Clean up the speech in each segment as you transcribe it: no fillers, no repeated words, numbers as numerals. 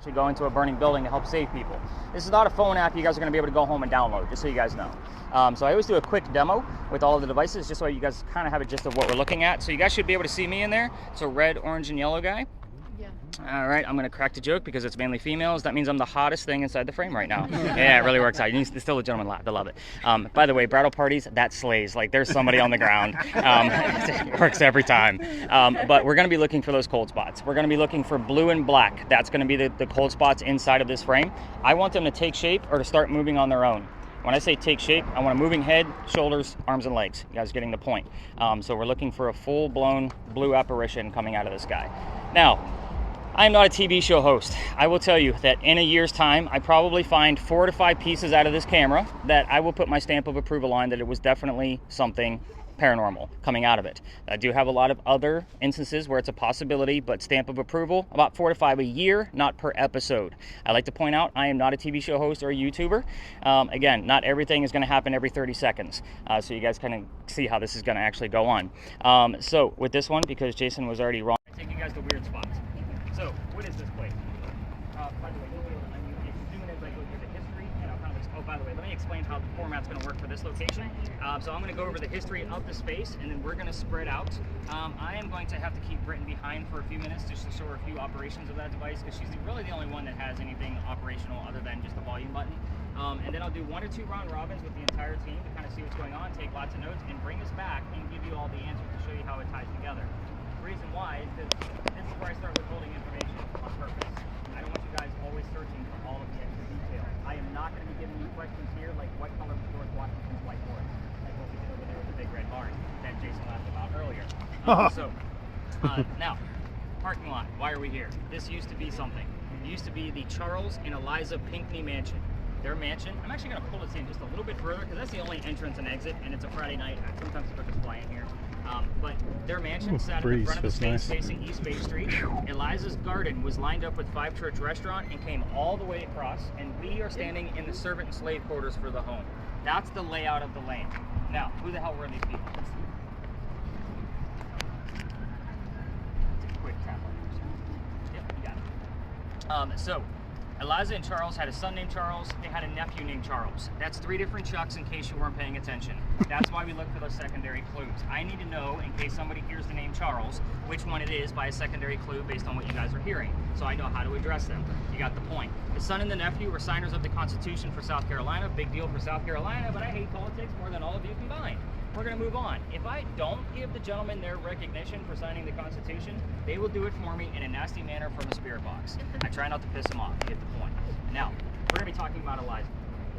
actually go into a burning building to help save people. This is not a phone app you guys are going to be able to go home and download, just so you guys know. So I always do a quick demo with all of the devices, just so you guys kind of have a gist of what we're looking at. So you guys should be able to see me in there. It's a red, orange, and yellow guy. All right, I'm going to crack the joke because it's mainly females. That means I'm the hottest thing inside the frame right now. Yeah, it really works out. It's still a gentleman laugh. I love it. By the way, bridal parties, that slays. Like, there's somebody on the ground. It works every time. But we're going to be looking for those cold spots. We're going to be looking for blue and black. That's going to be the cold spots inside of this frame. I want them to take shape or to start moving on their own. When I say take shape, I want a moving head, shoulders, arms, and legs. You guys are getting the point. So we're looking for a full-blown blue apparition coming out of this guy. Now, I am not a TV show host. I will tell you that in a year's time, I probably find 4 to 5 pieces out of this camera that I will put my stamp of approval on that it was definitely something paranormal coming out of it. I do have a lot of other instances where it's a possibility, but stamp of approval, about 4 to 5 a year, not per episode. I like to point out I am not a TV show host or a YouTuber. Again, not everything is going to happen every 30 seconds. So you guys kind of see how this is going to actually go on. So with this one, because Jason was already wrong, I take you guys to weird spots. So, what is this place? By the way, you'll be able to unmute it. Zoom in as I go through the history, and I'll kind of, oh, by the way, let me explain how the format's going to work for this location. So I'm going to go over the history of the space, and then we're going to spread out. I am going to have to keep Britton behind for a few minutes just to show her a few operations of that device, because she's really the only one that has anything operational other than just the volume button. And then I'll do 1 or 2 round robins with the entire team to kind of see what's going on, take lots of notes, and bring us back and give you all the answers to show you how it ties together. The reason why is that this is where I start withholding information on purpose. I don't want you guys always searching for all of the extra detail. I am not going to be giving you questions here like what color was George Washington's white horse, like what we did over there with the big red barn that Jason laughed about earlier. Now, parking lot. Why are we here? This used to be something. It used to be the Charles and Eliza Pinckney mansion. Their mansion. I'm actually going to pull this in just a little bit further because that's the only entrance and exit, and it's a Friday night. Sometimes the hookers fly in here. But their mansion sat in front of the space facing East Bay Street. Eliza's garden was lined up with Five Church Restaurant and came all the way across, and we are standing in the servant and slave quarters for the home. That's the layout of the lane. Now, who the hell were these people? It's a quick tap on. Yep, you got it. So, Eliza and Charles had a son named Charles. They had a nephew named Charles. That's 3 different Chucks in case you weren't paying attention. That's why we look for those secondary clues. I need to know, in case somebody hears the name Charles, which one it is by a secondary clue based on what you guys are hearing, so I know how to address them. You got the point. The son and the nephew were signers of the Constitution for South Carolina. Big deal for South Carolina, but I hate politics more than all of you combined. We're going to move on. If I don't give the gentlemen their recognition for signing the Constitution, they will do it for me in a nasty manner from a spirit box. I try not to piss them off. You get the point. Now, we're going to be talking about Eliza.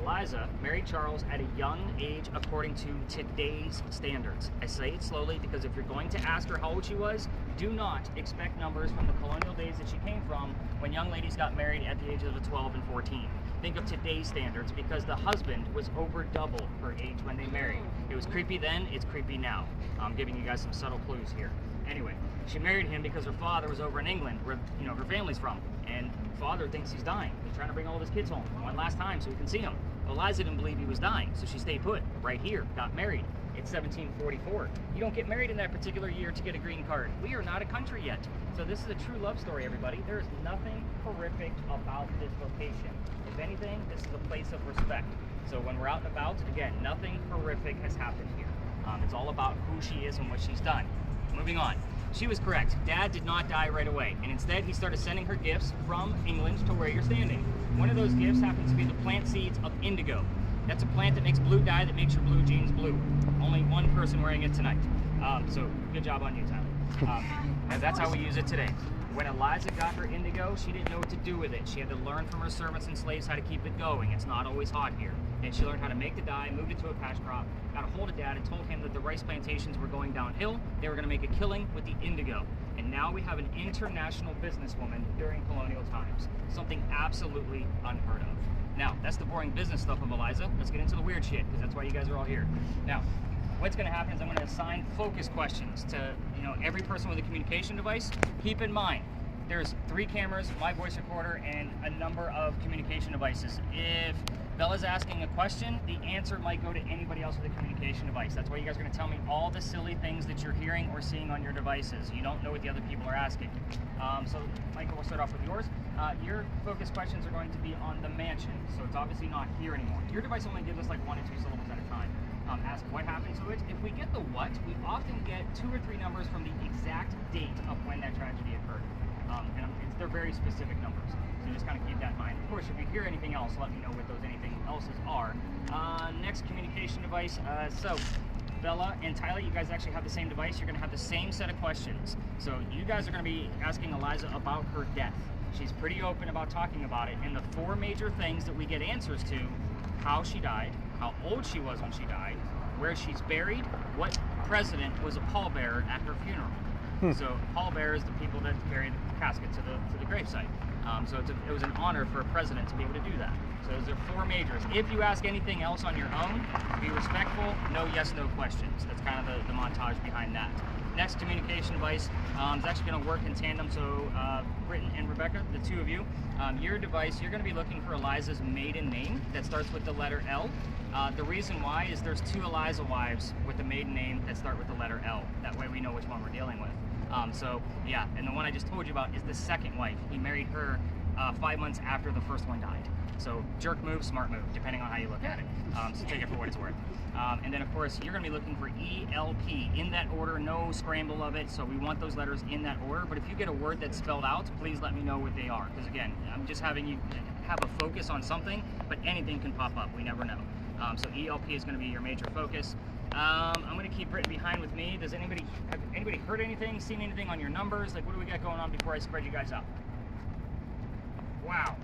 Eliza married Charles at a young age according to today's standards. I say it slowly because if you're going to ask her how old she was, do not expect numbers from the colonial days that she came from when young ladies got married at the ages of 12 and 14. Think of today's standards because the husband was over double her age when they married. It was creepy then, it's creepy now. I'm giving you guys some subtle clues here. Anyway, she married him because her father was over in England, where her family's from, and father thinks he's dying. He's trying to bring all of his kids home one last time so he can see them. Eliza didn't believe he was dying, so she stayed put right here, got married. It's 1744. You don't get married in that particular year to get a green card. We are not a country yet. So this is a true love story, everybody. There is nothing horrific about this location. If anything, this is a place of respect. So when we're out and about, again, nothing horrific has happened here. It's all about who she is and what she's done. Moving on. She was correct. Dad did not die right away, and instead he started sending her gifts from England to where you're standing. One of those gifts happens to be the plant seeds of indigo. That's a plant that makes blue dye that makes your blue jeans blue. Only one person wearing it tonight. So good job on you, Tyler. And that's how we use it today. When Eliza got her indigo, she didn't know what to do with it. She had to learn from her servants and slaves how to keep it going. It's not always hot here. And she learned how to make the dye, moved it to a cash crop, got a hold of Dad and told him that the rice plantations were going downhill. They were going to make a killing with the indigo. And now we have an international businesswoman during colonial times. Something absolutely unheard of. Now, that's the boring business stuff of Eliza. Let's get into the weird shit, because that's why you guys are all here. Now, what's going to happen is I'm going to assign focus questions to every person with a communication device. Keep in mind, there's 3 cameras, my voice recorder, and a number of communication devices. If Bella's asking a question, the answer might go to anybody else with a communication device. That's why you guys are going to tell me all the silly things that you're hearing or seeing on your devices. You don't know what the other people are asking. So, Michael, we'll start off with yours. Your focus questions are going to be on the mansion, so it's obviously not here anymore. Your device only gives us like 1 and 2 syllables at a time. Ask what happened to it. If we get the what, we often get 2 or 3 numbers from the exact date of when that tragedy occurred. They're very specific numbers, so just kind of keep that in mind. Of course, if you hear anything else, let me know what those anything else's are. Next communication device. So Bella and Tyler, you guys actually have the same device. You're going to have the same set of questions. So you guys are going to be asking Eliza about her death. She's pretty open about talking about it, and the 4 major things that we get answers to: how she died, how old she was when she died, where she's buried, what president was a pallbearer at her funeral. So pallbearers, the people that carry the casket to the gravesite. So it was an honor for a president to be able to do that. So those are 4 majors. If you ask anything else on your own, be respectful. No yes, no questions. That's kind of the montage behind that. Next communication device is actually going to work in tandem. So Britton and Rebecca, the 2 of you, your device, you're going to be looking for Eliza's maiden name that starts with the letter L. The reason why is there's 2 Eliza wives with a maiden name that start with the letter L. That way we know which one we're dealing with. So yeah, and the one I just told you about is the second wife. He married her 5 months after the first one died. So jerk move, smart move, depending on how you look at it. So take it for what it's worth. And then of course you're going to be looking for ELP in that order, no scramble of it. So we want those letters in that order. But if you get a word that's spelled out, please let me know what they are. Because again, I'm just having you have a focus on something, but anything can pop up. We never know. So ELP is going to be your major focus. I'm going to keep Britton behind with me. Have anybody heard anything, seen anything on your numbers? Like, what do we got going on before I spread you guys out? Wow.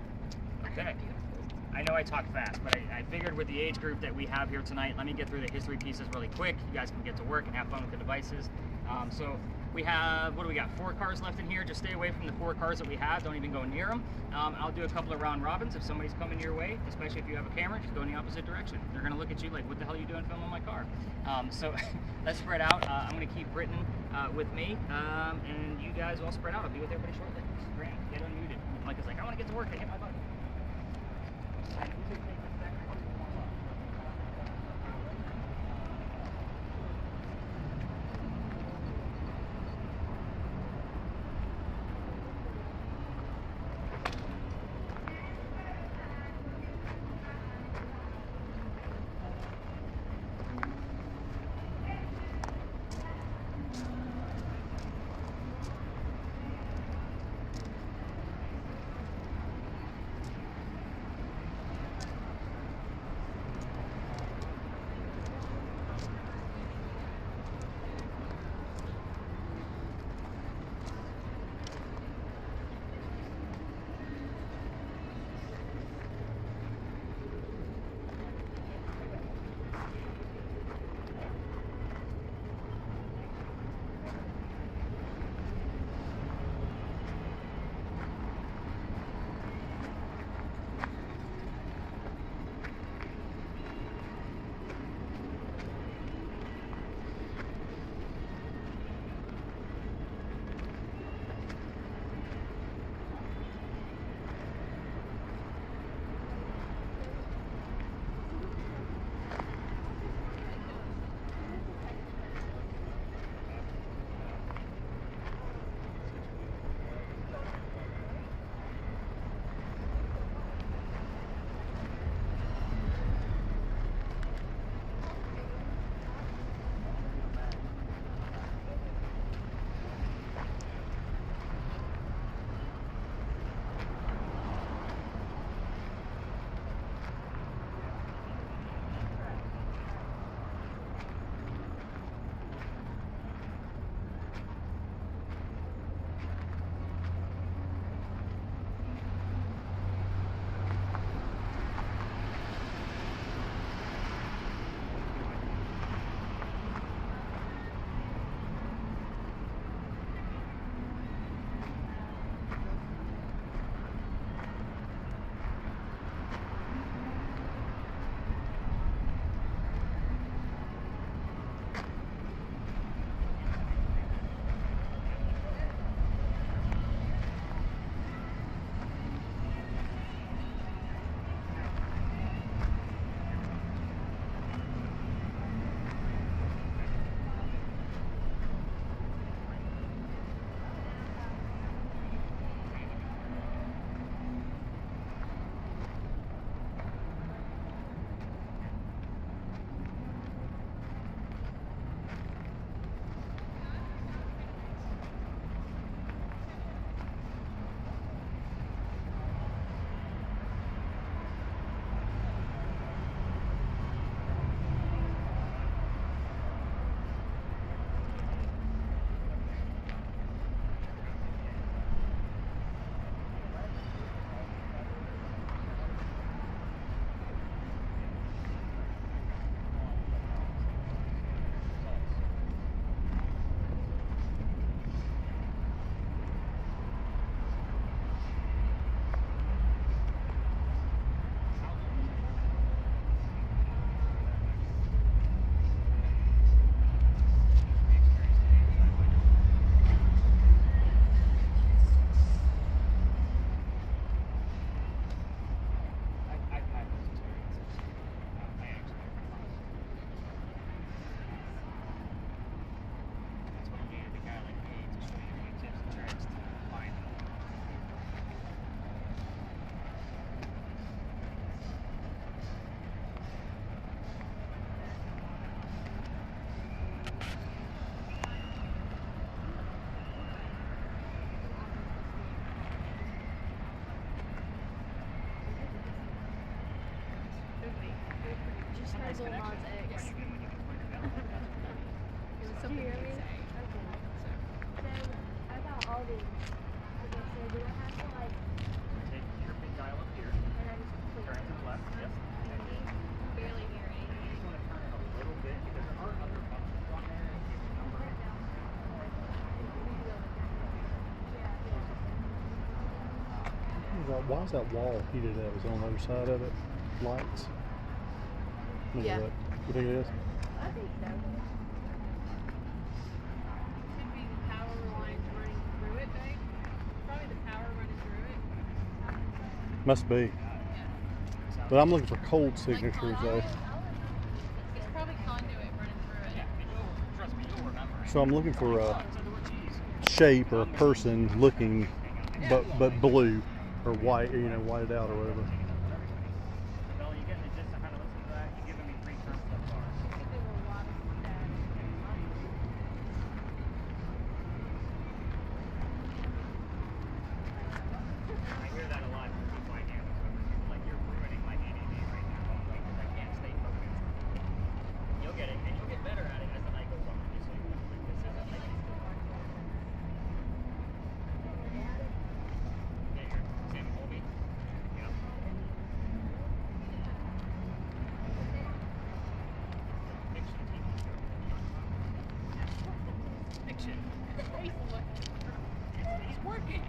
Okay. I know I talk fast, but I figured with the age group that we have here tonight, let me get through the history pieces really quick. You guys can get to work and have fun with the devices. So we have, what do we got? 4 cars left in here. Just stay away from the 4 cars that we have. Don't even go near them. I'll do a couple of round robins. If somebody's coming your way, especially if you have a camera, just go in the opposite direction. They're going to look at you like, what the hell are you doing filming my car? So let's spread out. I'm going to keep Britton with me, and you guys all spread out. I'll be with everybody shortly. Grant, get unmuted. Mike is like, I want to get to work. I hit my button. Lil Nas X. It was something you could say. I got all these. Like I said, do I have to like? Take your big dial up here. And I just click. Turn to the left. Yep. Barely hear You anything. just want to turn it a little bit because there are other functions on there. If you remember. Why is that wall heated up? Is it on the other side of it? Lights? Let me Yeah. look. You think it is? I think so. Could be the power lines running through it, babe. Probably the power running through it. Must be. But I'm looking for cold signatures though. It's probably conduit running through it. Yeah, and trust me, you'll remember. So I'm looking for a So the word cheese. shape or a person looking but blue or white, you know, whited out or whatever. Well, you getting the gist of how to listen to that? You're giving me 3 terms so far. I hear that a lot from people I hear. Like, you're ruining my ADD right now. Like, 'cause I can't stay focused. You'll get it, and you'll get better at it as the night goes on. Just so you know. Like, this isn't like get your Sammy Colby. Yeah. Fiction TV show. Fiction. He's working.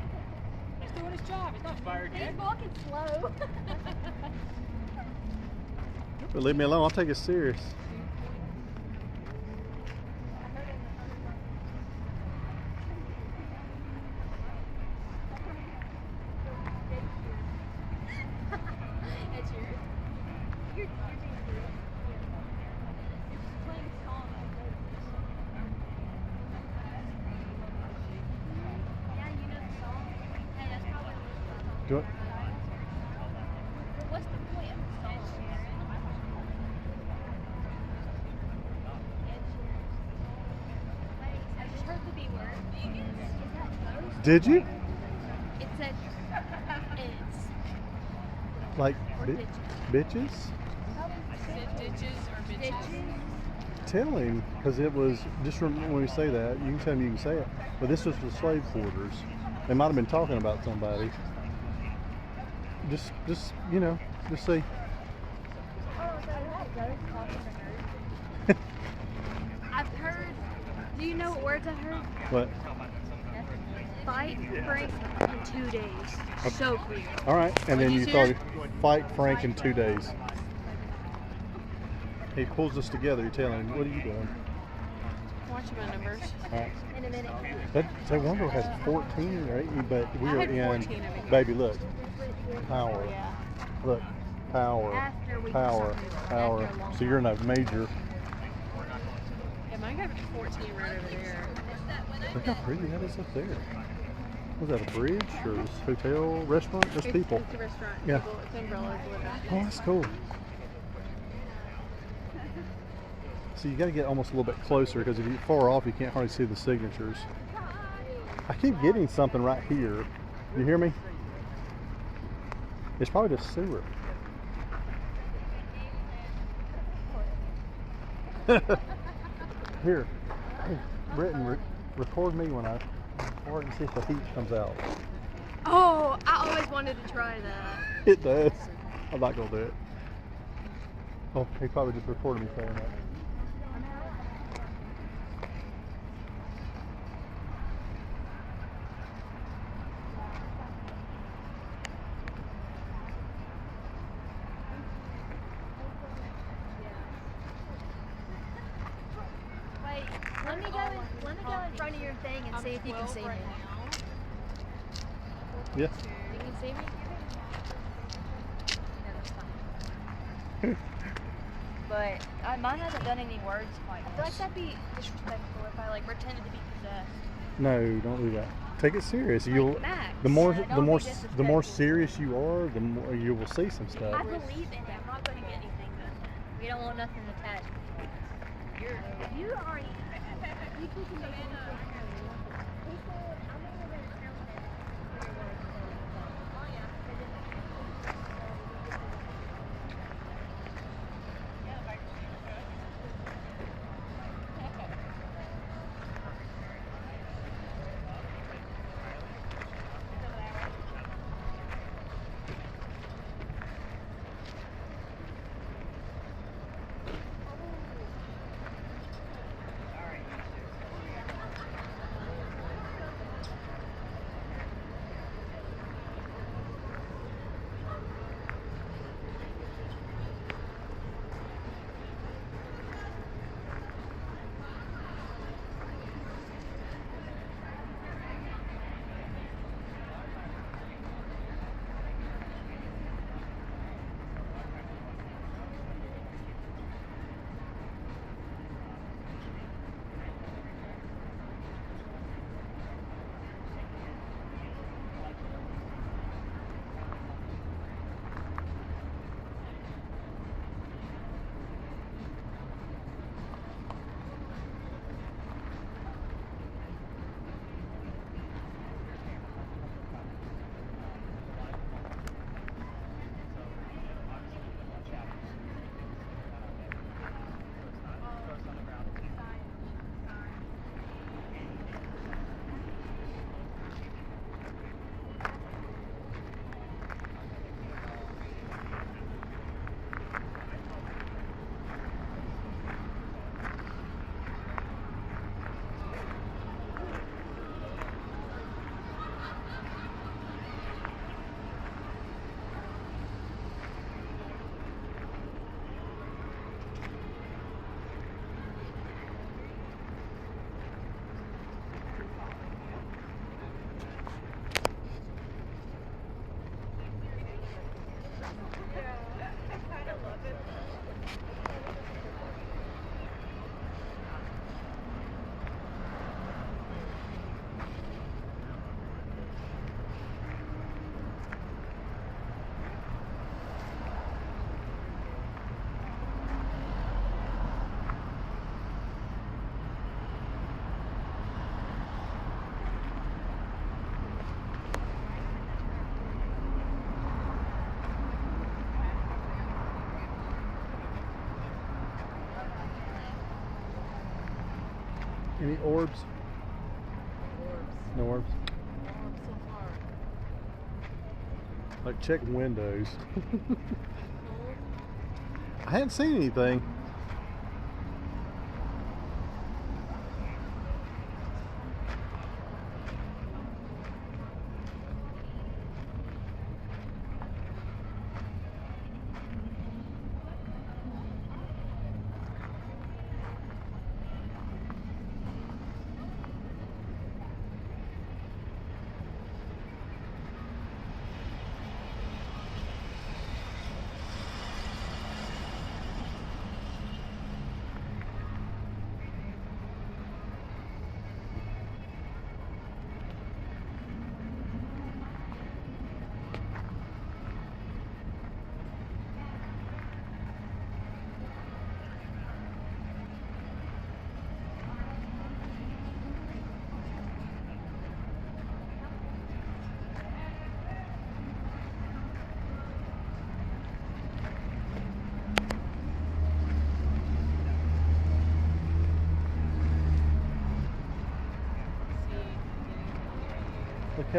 He's doing his job. He's not fired yet. He's walking slow. But leave me alone, I'll take it serious. That's yours. You're being good. Playing a song. Yeah, you know the song. Hey, that's probably Do it. what's the point of the song? I just heard the B word. Is that most? Did you? It said it's Like or bi- did bitches? Ditches or bitches. Stitches. Tell him, because it was, just when we say that, you can tell him you can say it, but this was the slave quarters. They might have been talking about somebody. Just you know, just say, Oh, so that goes talking to her. I've heard. Do you know what words I heard? what? Fight, Frank, in 2 days. So clear. All right, and then you thought, fight Frank in 2 days. He pulls us together, you tell him, what are you doing? Watch my numbers. All right. In a minute. That one girl has 14 or 18, but we I are had in, 14 of it. baby, look, power, Yeah. look, power, After we power, power. After a long So you're in a major, Yeah, mine got 14 right over there. look how pretty that is up there. Was that a bridge or is it a hotel, restaurant? There's people. It's a restaurant. Yeah. People, it's umbrellas with that. Oh, that's cool. So you got to get almost a little bit closer because if you're far off, you can't hardly see the signatures. I keep getting something right here. You hear me? It's probably the sewer. Here, hey, Britton, record me when I fart and see if the heat comes out. Oh, I always wanted to try that. It does. I'm not gonna do it. Oh, he probably just recorded me saying that. Wait, let me go in front of your thing and see if you can see me. Right now. Yeah. You can see me? No, that's fine. But mine hasn't done any words quite. I feel like that'd be disrespectful if I like pretended to be possessed. No, don't do that. Take it serious. You'll Max, the more don't the be more disrespectful. serious you are, the more you will see some I stuff. believe in it. I'm not going to get anything done. We don't want nothing attached. You are. You can make it. Any orbs? No orbs. So far. Like check windows. I hadn't seen anything. Look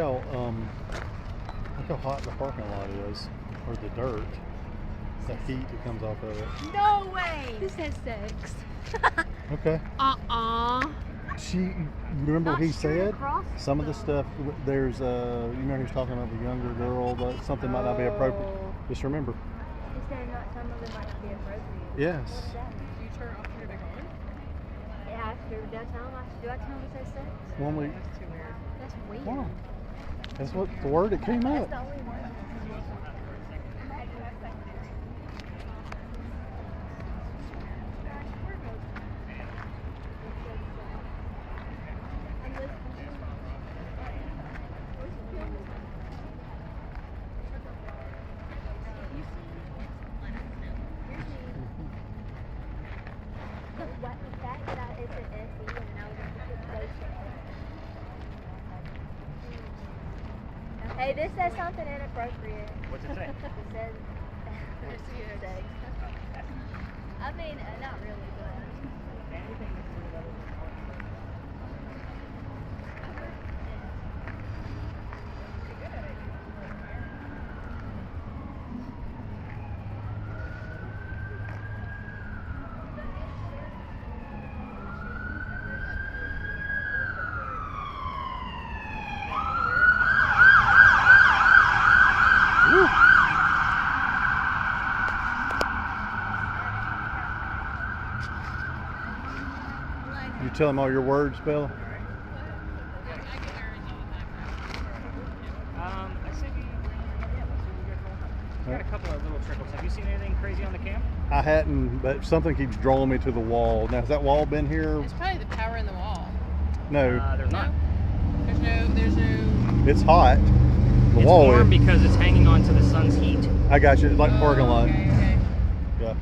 how hot the parking lot is, or the dirt. The heat that comes off of it. No way! This has sex. Okay. You remember what he said? Some of the stuff, there's, you know, he was talking about the younger girl, but something might not be appropriate. Just remember. He said not, some of them might not be appropriate. Yes. What is that? Do you turn off your back on? Yeah, after, do I tell him it says sex? When we, That's too weird. That's weird. wow. That's what the word that came That's up. the only one. The fact that it's an SE and now hey, this says something inappropriate. What's it say? It says sex. I mean, not really, but. You tell them all your words, Bella? I say we got a couple of little trickles. Have you seen anything crazy on the cam? I hadn't, but something keeps drawing me to the wall. Now, has that wall been here? It's probably the power in the wall. No. There's not. There's no. It's hot. The It's wall warm is. because it's hanging on to the sun's heat. I got you. It's like parking lot. Okay. Yeah.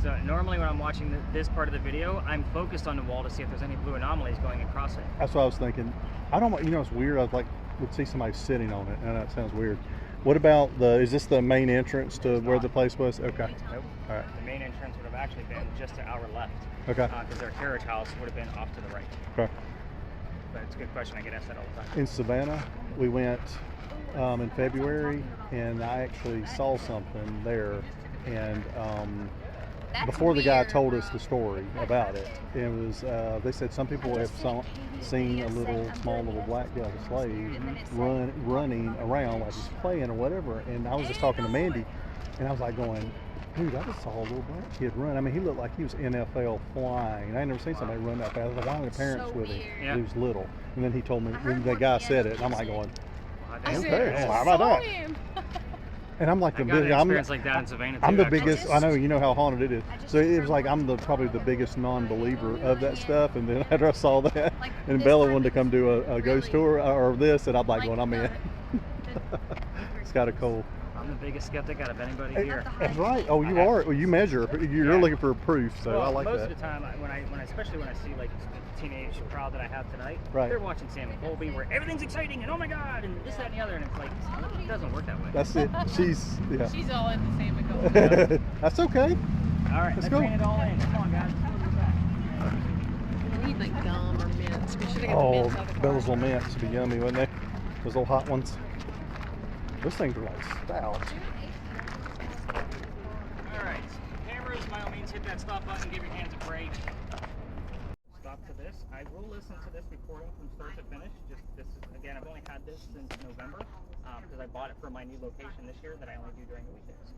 So normally when I'm watching this part of the video, I'm focused on the wall to see if there's any blue anomalies going across it. That's what I was thinking. I don't. You know, it's weird. I would see somebody sitting on it. I know it sounds weird. What about is this the main entrance to where the place was? Okay. Nope. All right. The main entrance would have actually been just to our left. Okay. Because their carriage house would have been off to the right. Okay. But it's a good question. I get asked that all the time. In Savannah, we went in February, and I actually saw something there. And before the guy told us the story about it, it was they said some people have seen a small little black guy, a slave, running around like he's playing or whatever. And I was just talking to Mandy, and I was like going, dude, I just saw a little black kid run. I mean, he looked like he was NFL flying. I ain't never seen somebody run that fast. Why were the parents with him? Yeah. He was little. And then he told me, when the guy said it, and I'm like going, I okay, said, how about that? him. And I'm like I got an experience like that in Savannah too. I'm the actually. biggest. I know you know how haunted it is. So it was like I'm probably the biggest non-believer of that stuff. And then after I saw that, and Bella wanted to come do a ghost tour or this, and I'm like going, I'm in. It's kind of cool. I'm the biggest skeptic out of anybody here. That's right. Oh, you are. Well, you measure. You're looking for proof, so Well, I like most that. of the time, especially when I see like the teenage crowd that I have tonight, Right. they're watching Sam and Colby where everything's exciting and oh my god and this, that, and the other, and it's like it doesn't work that way. That's it. She's She's all in the same McCall. That's okay. All right, let's go. bring it all in. Come on, guys. Let's go to the back. need like gum or mints. We should have got Oh, mints out of the car. those little mints would be yummy, wouldn't they? Those little hot ones. Those things are like stout. Alright, cameras, by all means, hit that stop button, give your hands a break. Stop to this. I will listen to this recording from start to finish. Just this is, again, I've only had this since November because I bought it for my new location this year that I only do during the weekdays.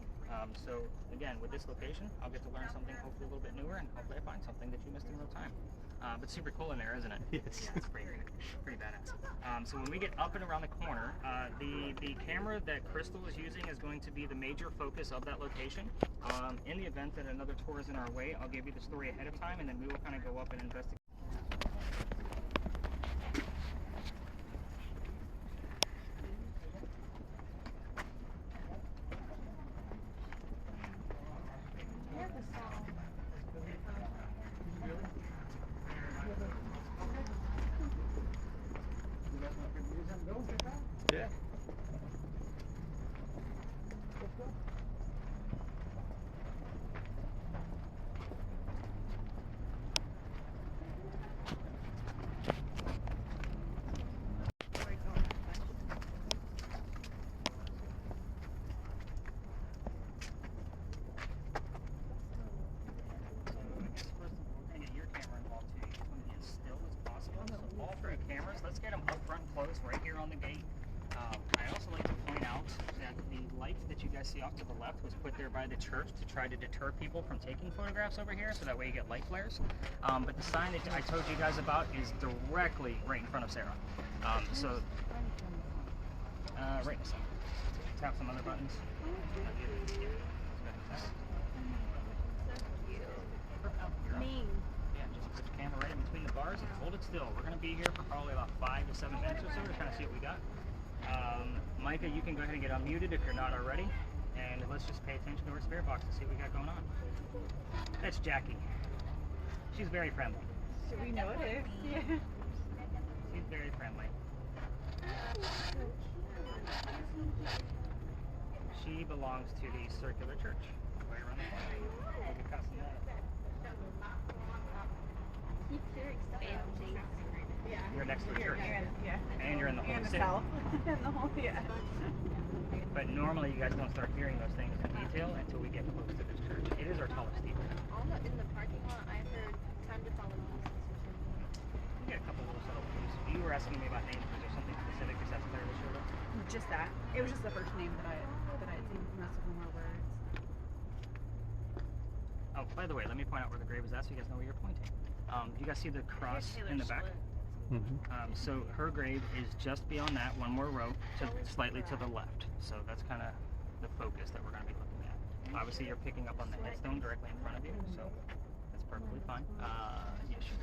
So again, with this location, I'll get to learn something hopefully a little bit newer, and hopefully I find something that you missed in real time. But super cool in there, isn't it? Yes. Yeah, it's pretty badass. So when we get up and around the corner, the camera that Crystal is using is going to be the major focus of that location. In the event that another tour is in our way, I'll give you the story ahead of time, and then we will kind of go up and investigate. Yeah. Let's get them up front and close right here on the gate. I also like to point out that the light that you guys see off to the left was put there by the church to try to deter people from taking photographs over here, so that way you get light flares. But the sign that I told you guys about is directly right in front of Sarah. Right in the center. Tap some other buttons. Mean. Yeah, just put your camera right in between the bars and hold it still. We're going to be here for probably about 5 to 7 minutes or so to kind of see what we got. Micah, you can go ahead and get unmuted if you're not already. And let's just pay attention to our spirit box to see what we got going on. That's Jackie. She's very friendly. Should we know it is? Yeah. She's very friendly. She belongs to the Circular Church. Right around the corner. We'll be cussing that up. You're next to the church. And you're in the Holy City. In the whole, yeah. But normally you guys don't start hearing those things in detail until we get close to this church. It is our tallest steeple. In the parking lot, I heard time to follow Jesus. We get a couple little subtle clues. You were asking me about names. Was there something specific besides Claire that showed up? Just that. It was just the first name that I had seen. Most of them were words. Oh, by the way, let me point out where the grave is at so you guys know where you're pointing. You guys see the cross in the back? So her grave is just beyond that, one more row, slightly to the left. So that's kind of the focus that we're going to be looking at. Obviously, you're picking up on the headstone directly in front of you, so that's perfectly fine. Yeah, sure.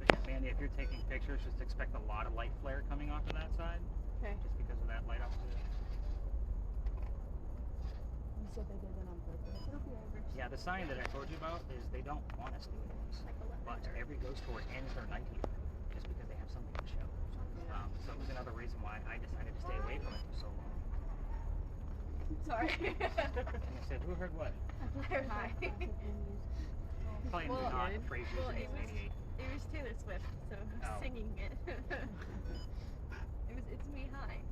But yeah, Mandy, if you're taking pictures, just expect a lot of light flare coming off of that side. Okay. Just because of that light off to the You said they did it on purpose. Yeah, the sign that I told you about is they don't want us doing this, but every ghost tour ends their night here just because they have something to show. So it was another reason why I decided to stay away from it for so long. Sorry. And I said, who heard what? Hi. Probably not a phrase used in 1988. It was Taylor Swift, so Oh. singing it. It's me, hi.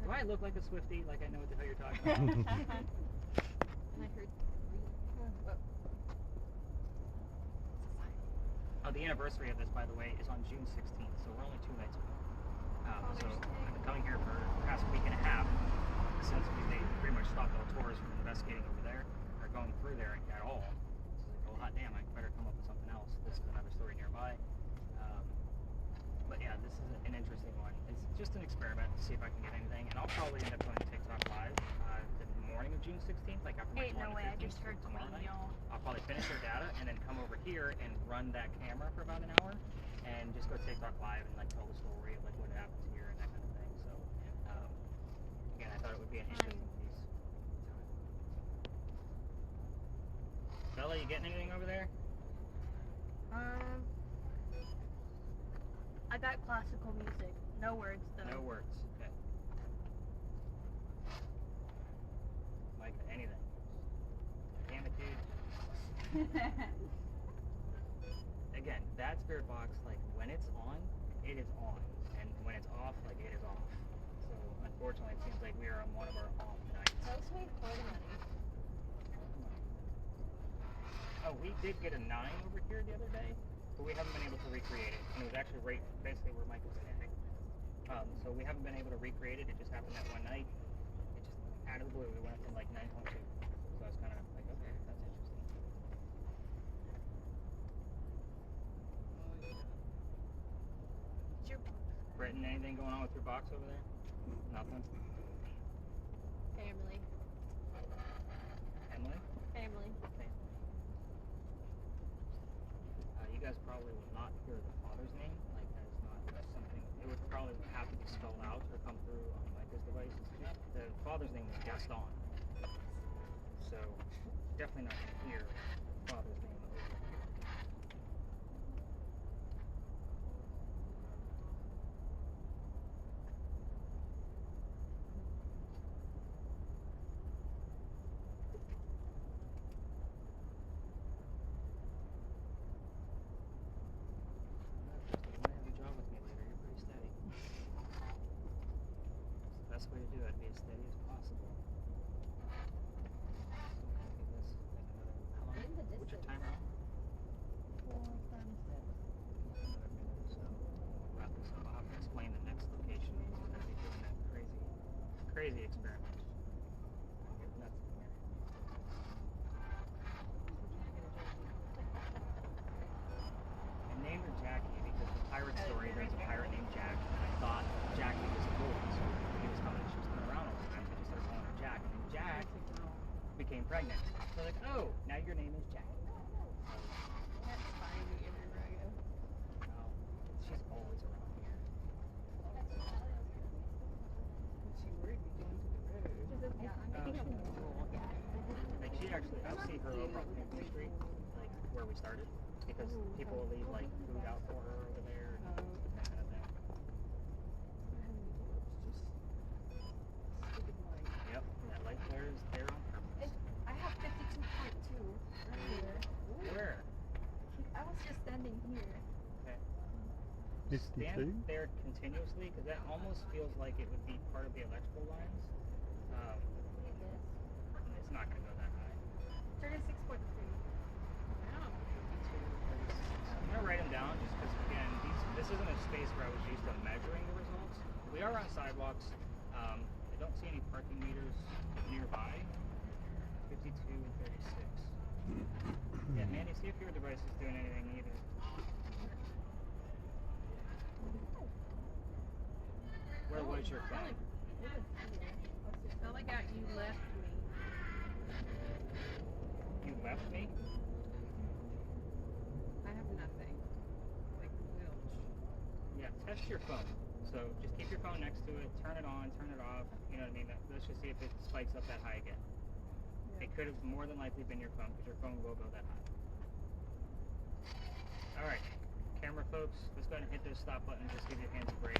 Do I look like a Swiftie? Like I know what the hell you're talking about? And I heard Oh, the anniversary of this, by the way, is on June 16th, so we're only 2 nights away. So I've been coming here for the past week and a half since they pretty much stopped all tours from investigating over there or going through there at all. So like, oh hot damn, I better come up with something else. This is another story nearby. But yeah, this is an interesting one. It's just an experiment to see if I can get anything, and I'll probably end up going to TikTok Live the morning of June 16th, like after my Ain't no way, I 15th just heard tomorrow Queen, night. y'all. I'll probably finish their data and then come over here and run that camera for about an hour and just go TikTok Live and like tell the story of like what happens here and that kind of thing. So again, I thought it would be an interesting piece. Bella, you getting anything over there? I got classical music. No words though. No words. Okay. Micah, anything? Again, that spirit box, like when it's on, it is on, and when it's off, like it is off. So unfortunately, it seems like we are on one of our off nights. Those made for the money. Oh, we did get a 9 over here the other day, but we haven't been able to recreate it. And it was actually right basically where Mike was standing. So we haven't been able to recreate it. It just happened that one night. It just out of the blue, we went from like 9.2. So I was kind of like, okay, that's interesting. Britton, anything going on with your box over there? Nothing? Family. Emily? Family. Okay. You guys probably will not hear the father's name. Like, that's something, it would probably have to be spelled out or come through on Micah's devices. The father's name was Gaston. So, definitely not going to hear the father's name over here. Best way to do it, be as steady as possible. What's your timer on? 4:36. Another minute or so. We'll wrap this up. I'll have to explain the next location. We're going to be doing that crazy experiment. I'll get nuts in here. I named her Jackie because the pirate story, there's a pirate named Jack, and I thought Jackie was a boy, so she was coming around all the time, so I just started calling her Jack, and then Jack became pregnant. So like, oh, now your name is Jack. That's fine everywhere I go. Well, she's always around here. She worried me going to the road. Like she actually, I'll see her over on Paisley Street, like where we started, because people will leave like food out for her over there and that kind of thing. Yep, that light flare is there on purpose. I have 52.2 right here. Where? I was just standing here. Okay. 52? Stand there continuously, because that almost feels like it would be part of the electrical lines. It's not going to go that high. 36.3. Wow. I'm going to write them down just because, again, this isn't a space where I was used to measuring the results. We are on sidewalks. I don't see any parking meters nearby. 52 and 36. Yeah, Mandy, see if your device is doing anything either. Where was your phone? I felt like you left me. You left me? I have nothing. Like zilch. Yeah, test your phone. So just keep your phone next to it, turn it on, turn it off, you know what I mean? Let's just see if it spikes up that high again. Yeah. It could have more than likely been your phone, because your phone will go that high. Alright, camera folks, let's go ahead and hit those stop buttons, just give your hands a break.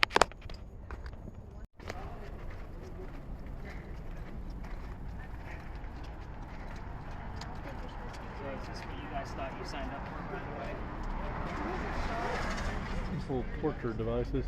So is this what you guys thought you signed up for right away? These little torture devices.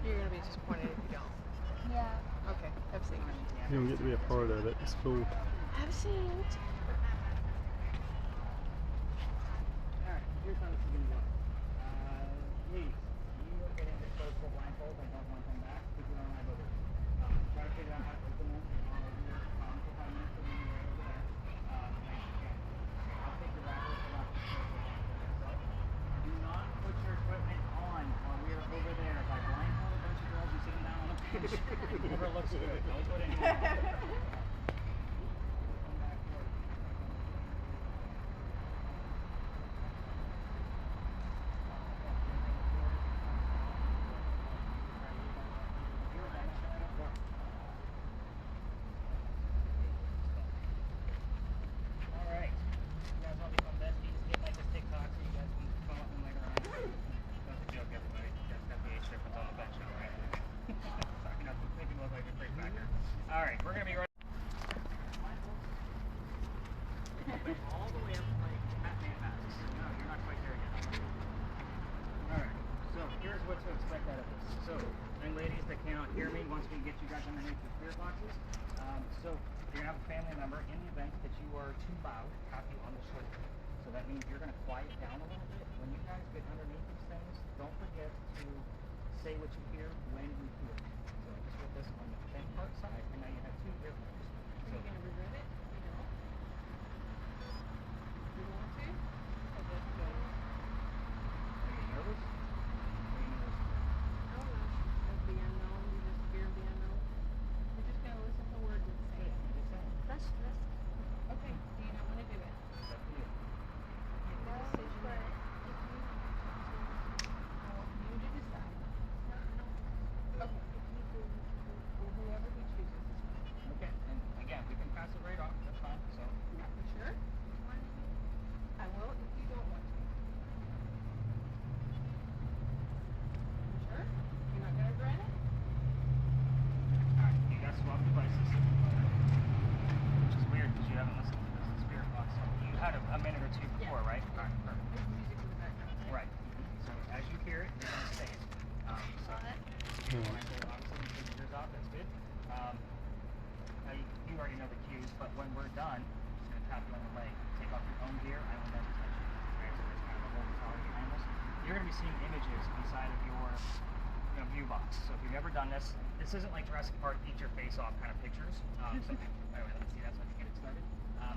You're gonna be disappointed if you don't. Yeah. Okay, have a seat. You don't get to be a part of it. It's cool. Have a seat. Alright, here's how this is going to work. Please, you are getting disposable blindfold. I don't want them back. Keep your own eye over. Try to figure out how to open them. For 5 minutes and then you're right over there. I'll take your wrapper and I'll put your Do not put your equipment on while we are over there. If I blindfold a bunch of girls and sit them down on a Whoever looks good. Don't put anyone else. Alright. You guys want to become besties? Get like a TikTok so you guys can come up and later on. That's a joke, everybody. You guys got the age difference on the bench now, right? Sorry, not to make it look like a great factor. Alright, we're going to be right. All the way up to like Batman masks. No, you're not quite there yet. Alright, so here's what to expect out of this. So, young ladies that cannot hear me, once we get you guys underneath the spirit boxes, so you're going to have a family member in the event that you are too loud, tap you on the shoulder. So that means you're going to quiet down a little bit. When you guys get underneath these things, don't forget to say what you hear when you hear it. So I just put this on the thin part side, and now you have two earphones. Are you going to regret it? You know? You want to? Oh, that's good. Are you nervous? Are you nervous? I don't know. Of the unknown. You just fear of the unknown. You're just going to listen to words and say it. I'm just saying. That's Okay. Do you not want to do it? It's up to you. Make the decision. but if I want you to decide. you Okay. Well, whoever he chooses is fine. Okay, and again, we can pass it right off. That's fine. So, Not for sure. I will if you don't want to. You sure? You're not gonna regret it? alright, you guys swap devices. Which is weird because you haven't listened to this in Spirit Box. You had a minute or two before, right? Alright, perfect. There's music in the background. Right. So as you hear it, you're going to say it. So when I say obviously you take your ears off, that's good. Now you already know the cues, but when we're done, I'm just going to tap you on the leg. Take off your own gear. I will never touch you. Right? So there's kind of a whole tower behind us. You're going to be seeing images inside of your view box. So if you've ever done this, this isn't like Jurassic Park eat your face off kind of pictures. So anyway, let's see. That's how you get it started.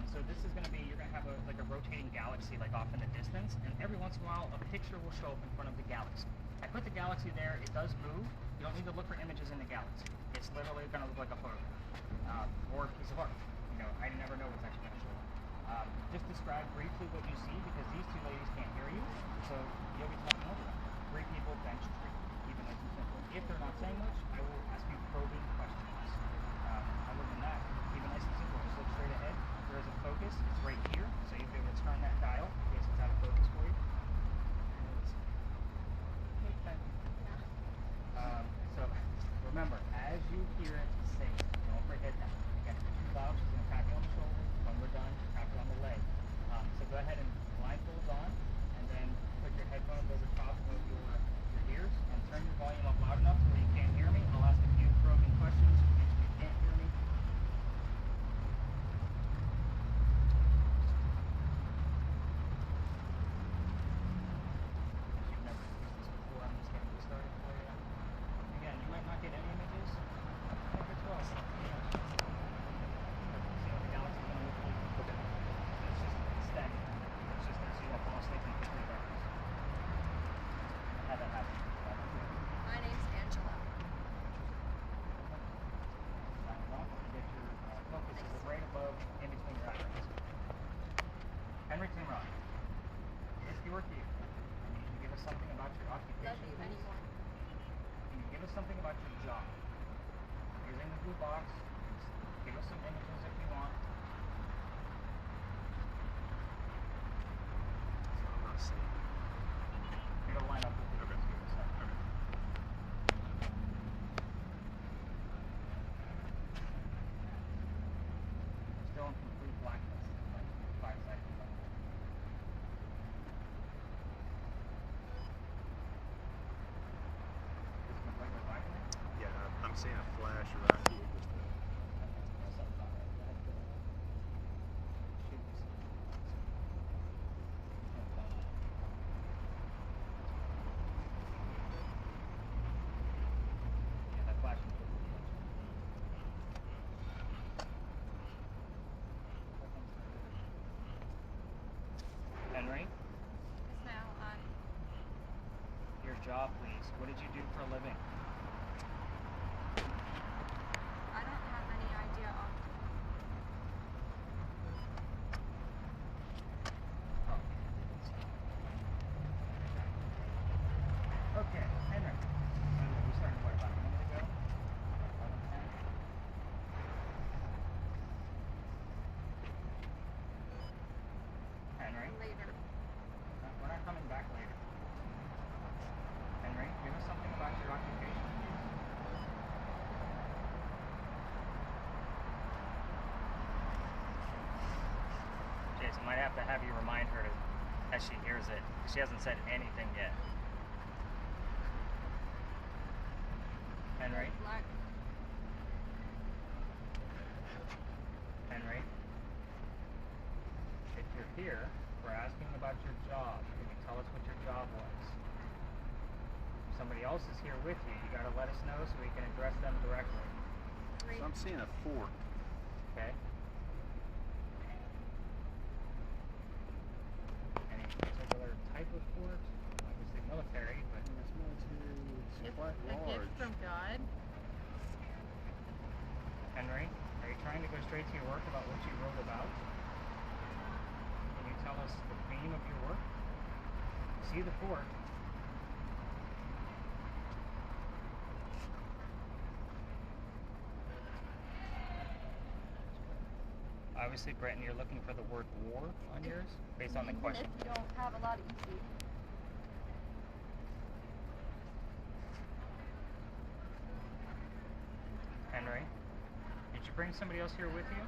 So this is going to be, you're going to have like a rotating galaxy like off in the distance, and every once in a while a picture will show up in front of the galaxy. I put the galaxy there, it does move. You don't need to look for images in the galaxy. It's literally going to look like a photograph or a piece of art. I never know what's actually going to show up. Just describe briefly what you see because these two ladies can't hear you, so you'll be talking over them. 3 people, bench, tree. Keep it nice and simple. If they're not saying much, I will ask you probing questions. Other than that, keep it nice and simple. Just look straight ahead. If there is a focus, it's right here, so you'll be able to turn that dial in case it's out of focus for you. So remember, as you hear it, say it. Don't forget that. Again, if you're too loud, she's going to tap you on the shoulder. When we're done, tap you on the leg. So go ahead and blindfolds on, and then put your headphones over top of your ears, and turn your volume up loud enough where you can't hear me. I'll ask a few probing questions in case you can't hear me. You've never used this before. I'm just getting you started for you. Again, you might not get any images. If it's well, see how the galaxy's going to look like. Okay. It's just static. It's just there so you won't fall asleep in complete darkness. Have that happen. My name's Angela. Get your focus is right above, in between your eyebrows. Henry Timrod, if you were here, I need you to give us something about your occupation. Love you please. anymore. Can you give us something about your job? Using the blue box, give us some images if you want. So I'm not seeing. It'll line up with the Okay. images here, so. Okay. Still in complete blackness, like 5 seconds. It's completely black in there? Yeah, I'm seeing a flash right here. Something's not right. Go ahead and shoot this. Yeah, that flash is pretty much. Henry, Yes, now your job, please. What did you do for a living? have to have you remind her as she hears it. She hasn't said anything yet. Henry? Black. Henry? If you're here, we're asking about your job. Can you tell us what your job was? If somebody else is here with you, you gotta let us know so we can address them directly. So I'm seeing a fork. Okay? Any particular type of fork? Obviously military, but It's military. It's It's quite a large. gift from God. Henry, are you trying to go straight to your work about what you wrote about? Can you tell us the theme of your work? See the fork. Obviously, Brenton, you're looking for the word war on yours based on the Even question. if you don't have a lot of EC. Henry, did you bring somebody else here with you?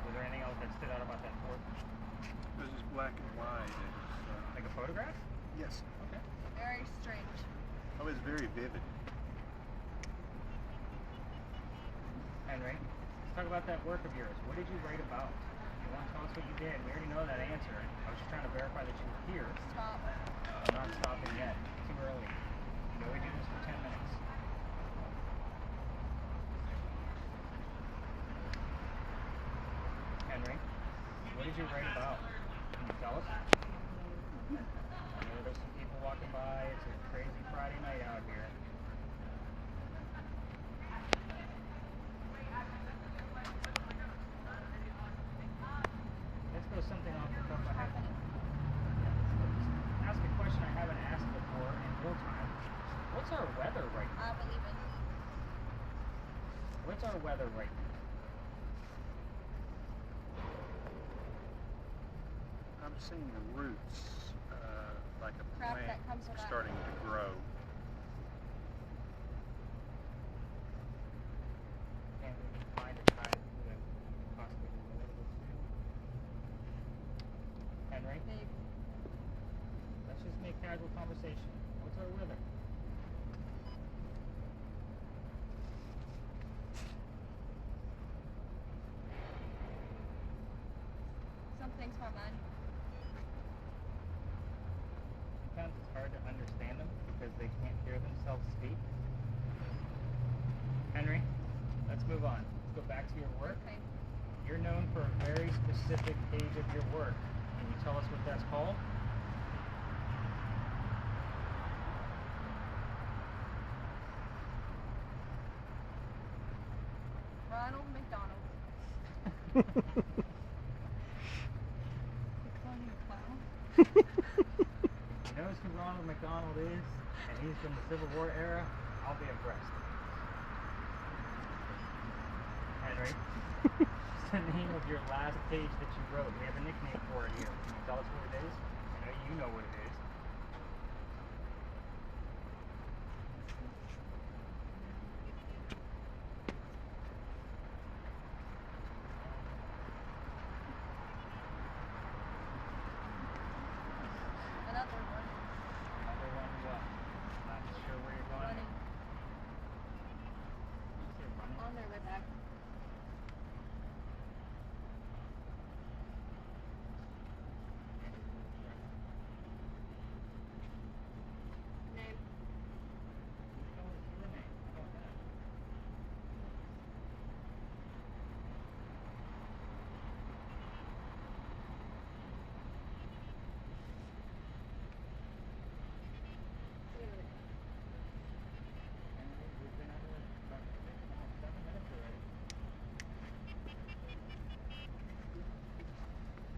Was there anything else that stood out about that fork? It was just black and white. It Like a photograph? yes. Okay. Very strange. Oh, it's very vivid. Henry, let's talk about that work of yours. What did you write about? You want to tell us what you did? We already know that answer. I was just trying to verify that you were here. Stop. I'm not stopping yet. Too early. You know we do this for 10 minutes. Henry, what did you write about? Can you tell us? I know there's some people walking by. It's a crazy Friday night out here. Let's go something off the cuff I haven't. Ask a question I haven't asked before in real time. What's our weather right now? I believe it. What's our weather right now? I'm seeing the roots, like a Crap plant that comes with that. starting to grow. Can't we find a time to possibly do a little bit soon? Henry, Maybe. let's just make casual conversation. What's our weather? Something's my mind. Sometimes it's hard to understand them because they can't hear themselves speak. Henry, let's move on. Let's go back to your work. Okay. You're known for a very specific page of your work. Can you tell us what that's called? Ronald McDonald. Funny clown. He knows who Ronald McDonald is, and he's from the Civil War era. I'll be impressed. Henry, what's the name of your last page that you wrote? We have a nickname for it here. Can you tell us what it is? I know you know what it is. Another one. Another one what? Not sure where you're going. Running. You say running? On their way back. Name. Tell us your name. How about that? Henry, we've been under about almost 7 minutes already.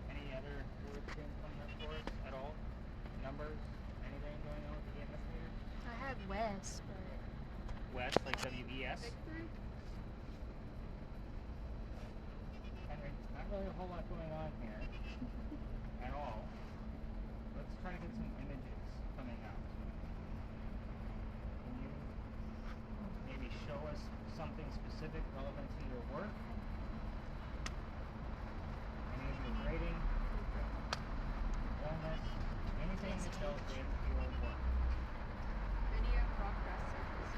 Any other words being coming up for us at all? Numbers? Anything going on with the EMS meter? I had Wes, but West, like W-E-S? Victory. Henry, not really a whole lot going on here. at all. Let's try to get some images coming out. Can you maybe show us something specific relevant to your work? Any of your grading, illness, anything that tells with your work. Video progress surface.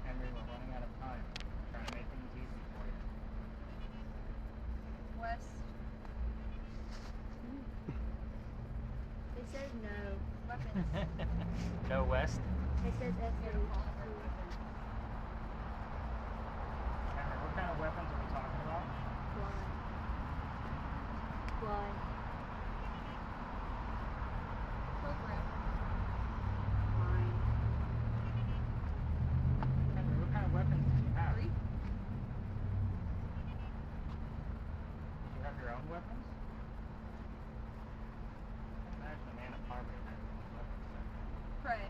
Henry, we're running out of time. I'm trying to make things easy for you. West. It says no. Weapons. No west. It says Henry, what kind of weapons are we talking about? Fly. Program. Mine. Henry, what kind of weapons did you have? 3. Did you have your own weapons? I imagine a man of poverty had his own weapons. Pray.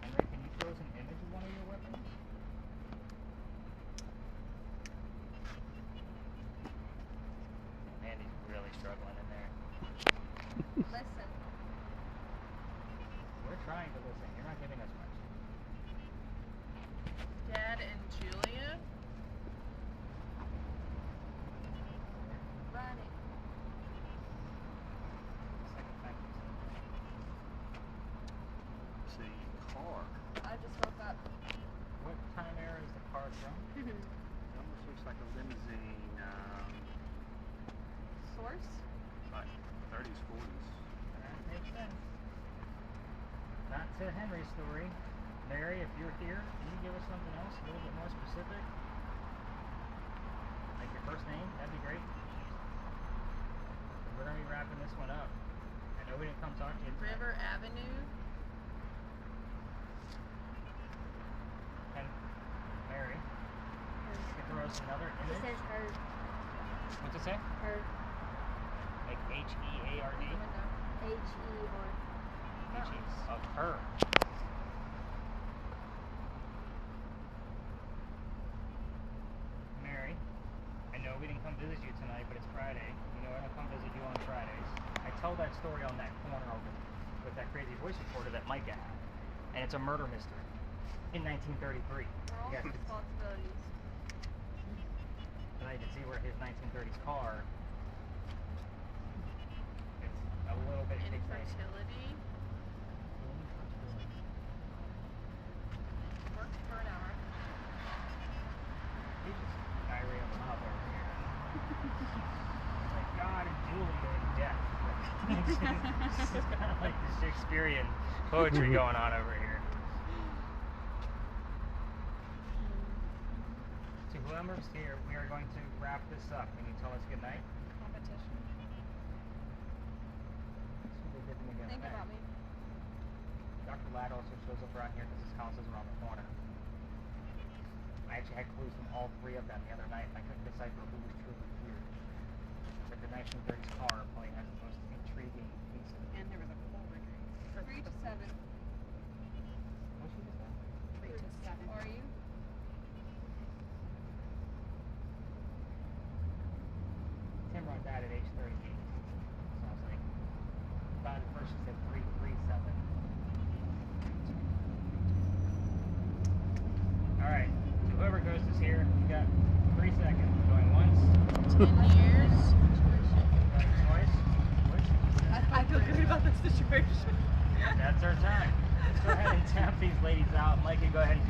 Henry, can you show us an image of one of your weapons? Mandy's really struggling in there. Listen. We're trying to listen. You're not giving us much. Dad and Julia. Running. Second time you said that. See, car. I just woke up. What time era is the car from? It almost looks like a limousine, Source. like 30s, 40s. That makes sense. Not to Henry's story. Mary, if you're here, can you give us something else a little bit more specific? Like your first name? That'd be great. We're going to be wrapping this one up. I know we didn't come talk to you tonight. River Avenue. And Mary, you can throw us another It image. says her. What's it say? Her. Like H-E-A-R-D? H-E-R. H-E. Of her. Mary, I know we didn't come visit you tonight, but it's Friday. You know I don't come visit you on Fridays. I tell that story on that corner over with that crazy voice recorder that MICAH had. And it's a murder mystery in 1933. We're all Yes. responsibilities. And I can see where his 1930s car, it's a little bit fixated. Infertility. Worked for an hour. He's just diarrhea of a mouth over here. It's like God and Julia and death. It's kind of like the Shakespearean poetry going on over here. To whoever's here, we are going to wrap this up. Can you tell us good night? Competition. Think about me. Dr. Ladd also shows up around here because his house is around the corner. I actually had clues from all three of them the other night, and I couldn't decipher who was truly here. But the 1930s car probably has the most intriguing piece of it. And there was a forward. 3 to 7. What's she just saying? 3 to 7. Are you? Timron died at age 38. So I was like, thought at first she said 337. Alright, so whoever goes is here, you got 3 seconds. Going once, 10 years. going twice. Which? I feel good about the situation. That's our time. Let's go ahead and tap these ladies out. Mike, you go ahead and